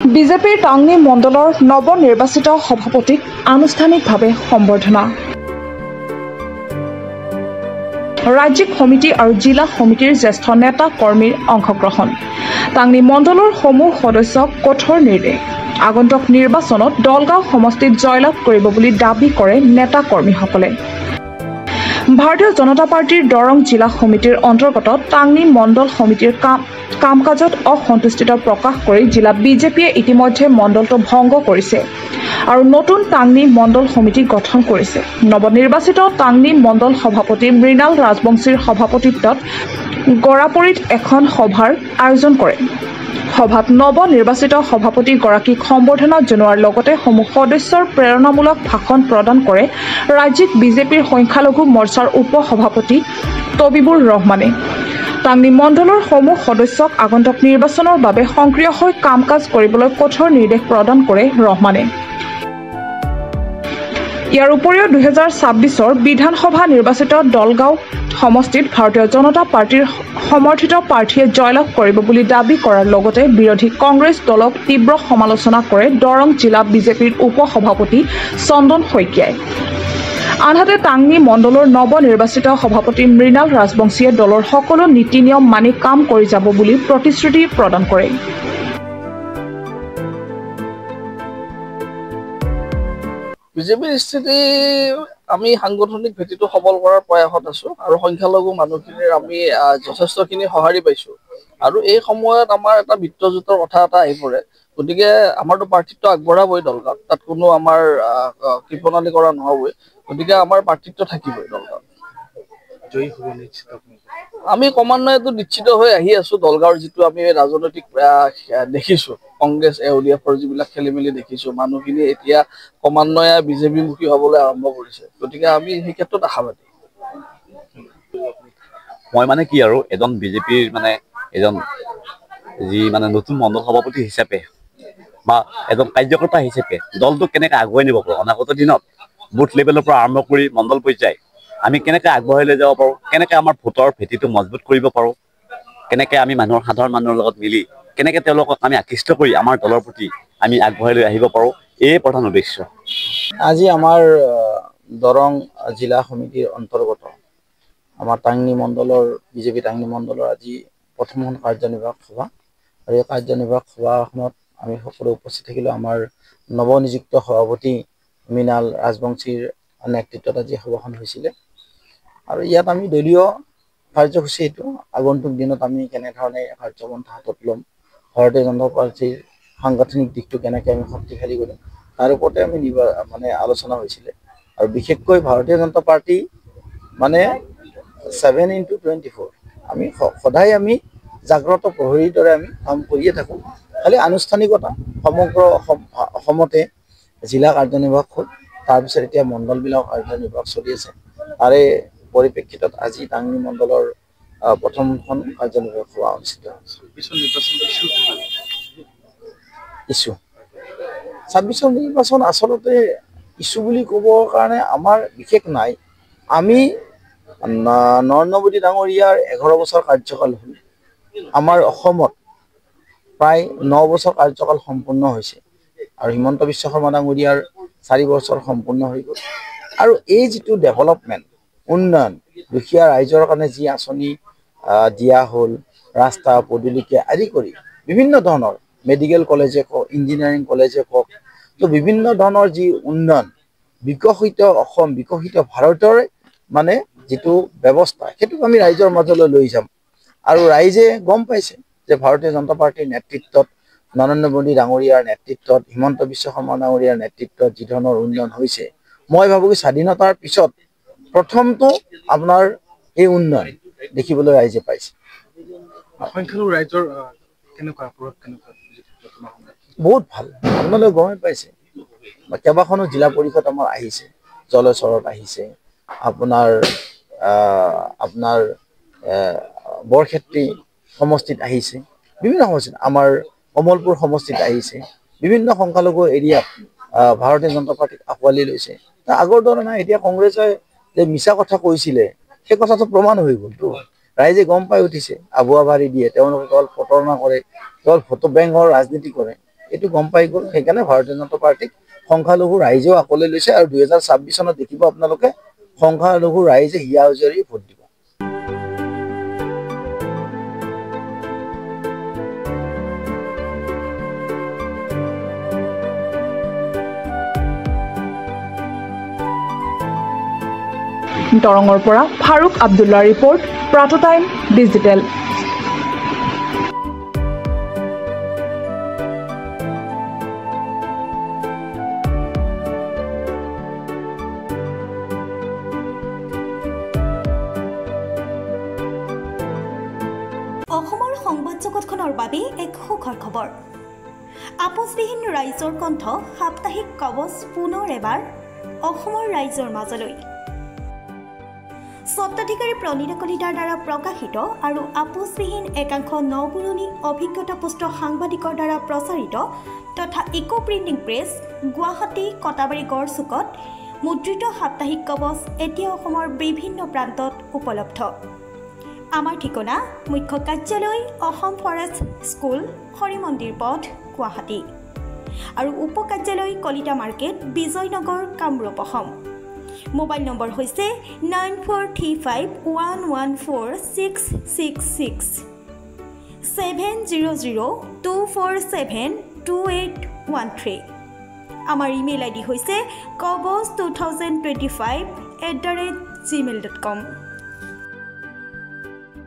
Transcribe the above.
বিজেপিৰ টাংনি মণ্ডলৰ নৱনিৰ্বাচিত সভাপতিক আনুষ্ঠানিকভাৱে সম্বৰ্ধনা। ৰাজ্যিক সমিতি আৰু জিলা সমিতিৰ জ্যেষ্ঠ নেতা কৰ্মীৰ অংশগ্ৰহণ। টাংনি মণ্ডলৰ সমূহ সদস্যক কঠোৰ নিৰ্দেশ। আগন্তুক নিৰ্বাচনত দলগাঁও সমষ্টিত জয়লাভ কৰিব বুলি দাবী কৰে নেতা কৰ্মীসকলে। ভাৰতীয় জনতা পাৰ্টিৰ দৰং জিলা সমিতিৰ অন্তৰ্গত টাংনি মণ্ডল সমিতিৰ কাম কাজত অসন্তুষ্টিত প্ৰকাশ কৰি জিলা বিজেপিয়ে ইতিমধ্যে মণ্ডলটো ভংগ কৰিছে আৰু নতুন টাংনি মণ্ডল সমিতি গঠন কৰিছে। নৱনিৰ্বাচিত টাংনি মণ্ডল সভাপতি মৃণাল ৰাজবংশীৰ সভাপতিত্বত গৰাপৰিত এখন সভাৰ আয়োজন কৰে। সভাত নৱনিৰ্বাচিত সভাপতিগৰাকীক সম্বৰ্ধনা জনোৱাৰ লগতে সমূহ সদস্যৰ প্ৰেৰণামূলক ভাষণ প্ৰদান কৰে ৰাজ্যিক বিজেপিৰ সংখ্যালঘু মৰ্চাৰ উপ সভাপতি তবিবুৰ ৰহমানে। টাংনি মণ্ডলৰ সমূহ সদস্যক আগন্তুক নিৰ্বাচনৰ বাবে সক্ৰিয় হৈ কাম কাজ কৰিবলৈ কঠোৰ নিৰ্দেশ প্ৰদান কৰে ৰহমানে। ইয়াৰ উপৰিও 2026 বিধানসভা নিৰ্বাচিত দলগাঁও সমষ্টিত ভাৰতীয় জনতা পাৰ্টিৰ সমৰ্থিত প্ৰাৰ্থীয়ে জয়লাভ কৰিব বুলি দাবী কৰাৰ লগতে বিৰোধী কংগ্ৰেছ দলক তীব্ৰ সমালোচনা কৰে দৰং জিলা বিজেপিৰ উপ সভাপতি চন্দন শইকীয়াই। আনহাতে টাংনি মণ্ডলৰ নৱনিৰ্বাচিত সভাপতি মৃণাল ৰাজবংশীয়ে দলৰ সকলো নীতি নিয়ম মানি কাম কৰি যাব বুলি প্ৰতিশ্ৰুতি প্ৰদান কৰে। বিজেপিৰ স্থিতি আমি সাংগঠনিক ভেটিটো সবল কৰাৰ প্ৰয়াসত আছো আৰু সংখ্যালঘু মানুহখিনিৰ আমি যথেষ্টখিনি সঁহাৰি পাইছো আৰু এই সময়ত আমাৰ এটা মিত্ৰজোঁটৰ কথা এটা আহি পৰে। গতিকে আমাৰতো প্ৰাৰ্থিত্ব আগবঢ়াবই দলগাঁৱত, তাত কোনো আমাৰ কৃপণালি কৰা নহবই। গতিকে আমাৰ প্ৰাৰ্থিত্ব থাকিবই দলগাঁৱত। আমি ক্ৰমান্বয়েতো নিশ্চিত হৈ আহি আছো। দলগাঁৱৰ যিটো আমি ৰাজনৈতিক দেখিছো, কংগ্ৰেছ এওডিএফৰ যিবিলাক খেলি মেলি দেখিছো, মানুহখিনি এতিয়া ক্ৰমান্বয়ে বিজেপিমুখী হবলৈ আৰম্ভ কৰিছে। গতিকে আমি সেই ক্ষেত্ৰত আশাবাদী। মই মানে কি আৰু এজন বিজেপিৰ এজন যি নতুন মণ্ডল সভাপতি হিচাপে বা এজন কাৰ্যকৰ্তা হিচাপে দলটোক কেনেকৈ আগুৱাই নিব পাৰোঁ, অনাগত দিনত বুথ লেভেলৰ পৰা আৰম্ভ কৰি মণ্ডল পৰ্যায় আমি কেনেকৈ আগবঢ়াই লৈ যাব পাৰোঁ, কেনেকৈ আমাৰ ভোটৰ ভেটিটো মজবুত কৰিব পাৰোঁ, কেনেকৈ আমি সাধাৰণ মানুহৰ লগত মিলি কেনেকৈ তেওঁলোকক আমি আকৃষ্ট কৰি আমাৰ দলৰ প্ৰতি আমি আগবঢ়াই লৈ আহিব পাৰোঁ, এয়ে প্ৰধান উদ্দেশ্য। আজি আমাৰ দৰং জিলা সমিতিৰ অন্তৰ্গত আমাৰ টাংনি মণ্ডলৰ বিজেপি টাংনি মণ্ডলৰ আজি প্ৰথমখন কাৰ্যনিৰ্বাহক সভা আৰু এই কাৰ্যনিৰ্বাহক সভাখনত আমি সকলো উপস্থিত থাকিলোঁ। আমাৰ নৱনিযুক্ত সভাপতি মৃণাল ৰাজবংশীৰ নেতৃত্বত আজি সভাখন হৈছিলে আৰু ইয়াত আমি দলীয় কাৰ্যসূচী এইটো আগন্তুক দিনত আমি কেনেধৰণে কাৰ্যপন্থা হাতত ল'ম, ভাৰতীয় জনতা পাৰ্টিৰ সাংগঠনিক দিশটো কেনেকৈ আমি শক্তিশালী কৰিম তাৰ ওপৰতে আমি আলোচনা হৈছিলে। আৰু বিশেষকৈ ভাৰতীয় জনতা পাৰ্টি 7x24 আমি সদায় আমি জাগ্ৰত প্ৰহৰীৰ দৰে আমি কাম কৰিয়ে থাকোঁ। খালি আনুষ্ঠানিকতা সমগ্ৰ অসমতে জিলা কাৰ্যনিৰ্বাহক হ'ল, তাৰপিছত এতিয়া মণ্ডলবিলাক কাৰ্যনিৰ্বাহক চলি আছে। তাৰে পৰিপ্ৰেক্ষিতত আজি টাংনি মণ্ডলৰ প্ৰথমখন কাৰ্যনিৰ্বাহক সভা অনুষ্ঠিত ইছ্যু 26 নিৰ্বাচন আচলতে ইছ্যু বুলি ক'বৰ কাৰণে আমাৰ বিশেষ নাই। আমি নৰেন্দ্ৰ মোদী ডাঙৰীয়াৰ 11 বছৰ কাৰ্যকাল হ'ল, আমাৰ অসমত প্ৰায় 9 বছৰ কাৰ্যকাল সম্পূৰ্ণ হৈছে আৰু হিমন্ত বিশ্ব শৰ্মা ডাঙৰীয়াৰ 4 বছৰ সম্পূৰ্ণ হৈ গ'ল। আৰু এই যিটো ডেভেলপমেণ্ট উন্নয়ন দুখীয়া ৰাইজৰ কাৰণে যি আঁচনি দিয়া হ'ল, ৰাস্তা পদূলিকে আদি কৰি বিভিন্ন ধৰণৰ মেডিকেল কলেজে কওক, ইঞ্জিনিয়াৰিং কলেজে কওক, তো বিভিন্ন ধৰণৰ যি উন্নয়ন বিকশিত অসম বিকশিত ভাৰতৰ যিটো ব্যৱস্থা সেইটোক আমি ৰাইজৰ মাজলৈ লৈ যাম। আৰু ৰাইজে গম পাইছে যে ভাৰতীয় জনতা পাৰ্টিৰ নেতৃত্বত নৰেন্দ্ৰ মোদী ডাঙৰীয়াৰ নেতৃত্বত হিমন্ত বিশ্ব শৰ্মা ডাঙৰীয়াৰ নেতৃত্বত যি ধৰণৰ উন্নয়ন হৈছে, মই ভাবোঁ স্বাধীনতাৰ পিছত প্ৰথমটো আপোনাৰ এই উন্নয়ন দেখিবলৈ ৰাইজে পাইছে। সংখ্যালঘু ৰাইজৰ বহুত ভাল, আপোনালোকে গমেই পাইছে কেইবাখনো জিলা পৰিষদ আমাৰ আহিছে, জলচৰত আহিছে, আপোনাৰ বৰক্ষেত্ৰী সমষ্টিত আহিছে, বিভিন্ন সমষ্টিত আমাৰ কমলপুৰ সমষ্টিত আহিছে, বিভিন্ন সংখ্যালঘু এৰিয়াত ভাৰতীয় জনতা পাৰ্টিক আঁকোৱালি লৈছে। আগৰ দৰে নাই, এতিয়া কংগ্ৰেছে যে মিছা কথা কৈছিলে সেই কথাটো প্ৰমাণ হৈ গ'লতো। ৰাইজে গম পাই উঠিছে, আবুৱা বাঢ়ি দিয়ে, তেওঁলোকে কেৱল প্ৰতাৰণা কৰে, কেৱল ভোট বেংকৰ ৰাজনীতি কৰে। এইটো গম পাই গ'ল। সেইকাৰণে ভাৰতীয় জনতা পাৰ্টিক সংখ্যালঘু ৰাইজেও আঁকোৱালি লৈছে আৰু 2026 চনত দেখিব আপোনালোকে সংখ্যালঘু ৰাইজে হিয়া উজাৰি ভোট দিব। দৰঙৰ পৰা ফাৰুক আব্দুল্লাৰ ৰিপৰ্ট, প্ৰাত টাইম ডিজিটেল। অসমৰ সংবাদ জগতখনৰ বাবে এক সুখৰ খবৰ। আপোচবিহীন ৰাইজৰ কণ্ঠ সাপ্তাহিক কবচ পুনৰ এবাৰ অসমৰ ৰাইজৰ মাজলৈ। স্বত্বাধিকাৰী প্ৰণীতা কলিতাৰ দ্বাৰা প্ৰকাশিত আৰু আপোচবিহীন একাংশ নপুৰণি অভিজ্ঞতাপুষ্ট সাংবাদিকৰ দ্বাৰা প্ৰচাৰিত তথা eco printing press Guwahati Katabari গড়চুকত মুদ্ৰিত সাপ্তাহিক কবচ এতিয়া অসমৰ বিভিন্ন প্ৰান্তত উপলব্ধ। আমাৰ ঠিকনা মুখ্য কাৰ্যালয় অসম ফৰেষ্ট স্কুল, হৰি মন্দিৰ পথ, গুৱাহাটী আৰু উপ কাৰ্যালয় Kalita market, Bijaynagar, Kamrup, Assam. Mobile number হৈছে 9435114666 70024722813। আমাৰ ইমেইল আইডি হৈছে kobos2025@gmail.com।